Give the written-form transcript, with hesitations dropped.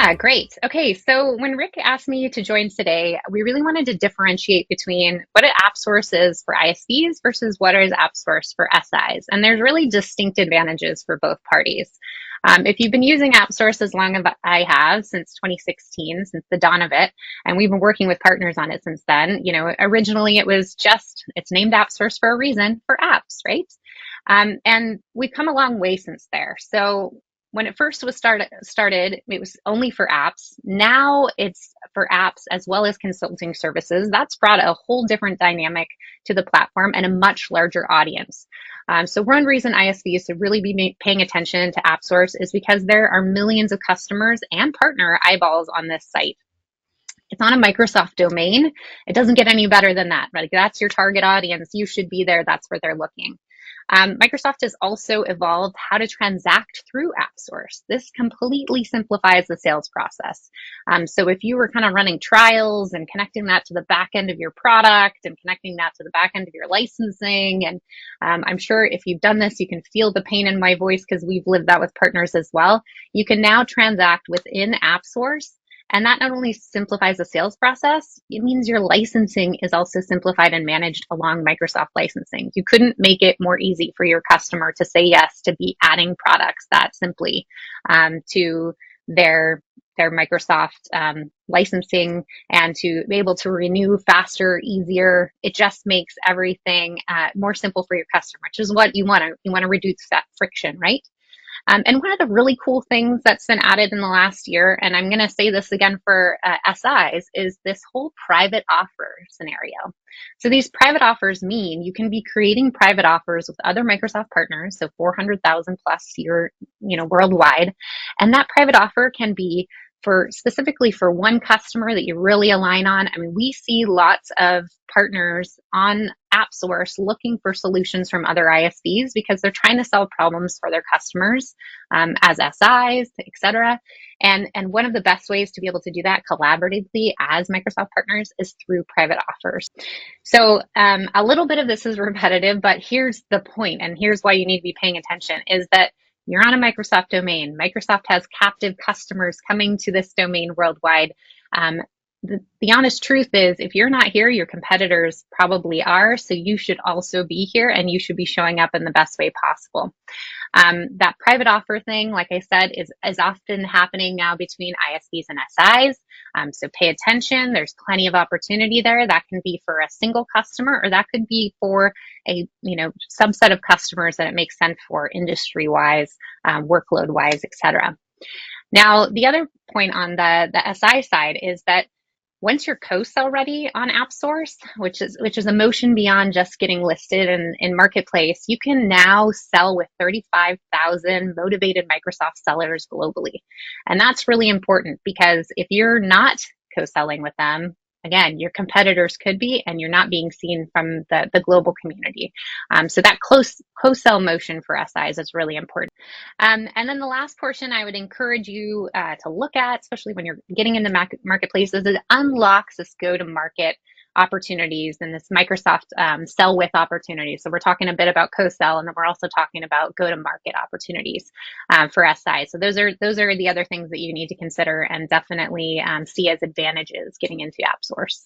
Yeah, great. Okay, so when Rick asked me to join today, we really wanted to differentiate between what an AppSource is for ISVs versus what is AppSource for SIs. And there's really distinct advantages for both parties. If you've been using AppSource as long as I have, since 2016, since the dawn of it, and we've been working with partners on it since then, originally it's named AppSource for a reason, for apps, right? And we've come a long way since there. So when it first was started, it was only for apps. Now it's for apps as well as consulting services. That's brought a whole different dynamic to the platform and a much larger audience. So one reason ISVs should really be paying attention to AppSource is because there are millions of customers and partner eyeballs on this site. It's on a Microsoft domain. It doesn't get any better than that. Right? That's your target audience. You should be there. That's where they're looking. Microsoft has also evolved how to transact through AppSource. This completely simplifies the sales process. So if you were kind of running trials and connecting that to the back end of your product and connecting that to the back end of your licensing, and I'm sure if you've done this, you can feel the pain in my voice because we've lived that with partners as well. You can now transact within AppSource. And that not only simplifies the sales process, it means your licensing is also simplified and managed along Microsoft licensing. You couldn't make it more easy for your customer to say yes to be adding products that simply to their Microsoft licensing and to be able to renew faster, easier. It just makes everything more simple for your customer, which is what you want to. You want to reduce that friction, right? And one of the really cool things that's been added in the last year, and I'm going to say this again for SIs, is this whole private offer scenario. So these private offers mean you can be creating private offers with other Microsoft partners, so 400,000 plus worldwide. And that private offer can be specifically for one customer that you really align on. I mean, we see lots of partners on AppSource looking for solutions from other ISVs because they're trying to solve problems for their customers as SIs, et cetera. And one of the best ways to be able to do that collaboratively as Microsoft partners is through private offers. So a little bit of this is repetitive, but here's the point, and here's why you need to be paying attention, is that you're on a Microsoft domain. Microsoft has captive customers coming to this domain worldwide. The honest truth is, if you're not here, your competitors probably are. So you should also be here and you should be showing up in the best way possible. That private offer thing, like I said, is often happening now between ISVs and SIs. So pay attention. There's plenty of opportunity there. That can be for a single customer, or that could be for a subset of customers that it makes sense for industry-wise, workload-wise, et cetera. Now, the other point on the SI side is that once you're co-sell ready on AppSource, which is a motion beyond just getting listed in Marketplace, you can now sell with 35,000 motivated Microsoft sellers globally. And that's really important because if you're not co-selling with them, again, your competitors could be, and you're not being seen from the global community. So that co-sell motion for SIs is really important. And then the last portion I would encourage you to look at, especially when you're getting into marketplaces, is it unlocks this go-to-market opportunities and this Microsoft sell with opportunities. So we're talking a bit about co-sell, and then we're also talking about go-to-market opportunities for SI. So those are the other things that you need to consider and definitely see as advantages getting into AppSource.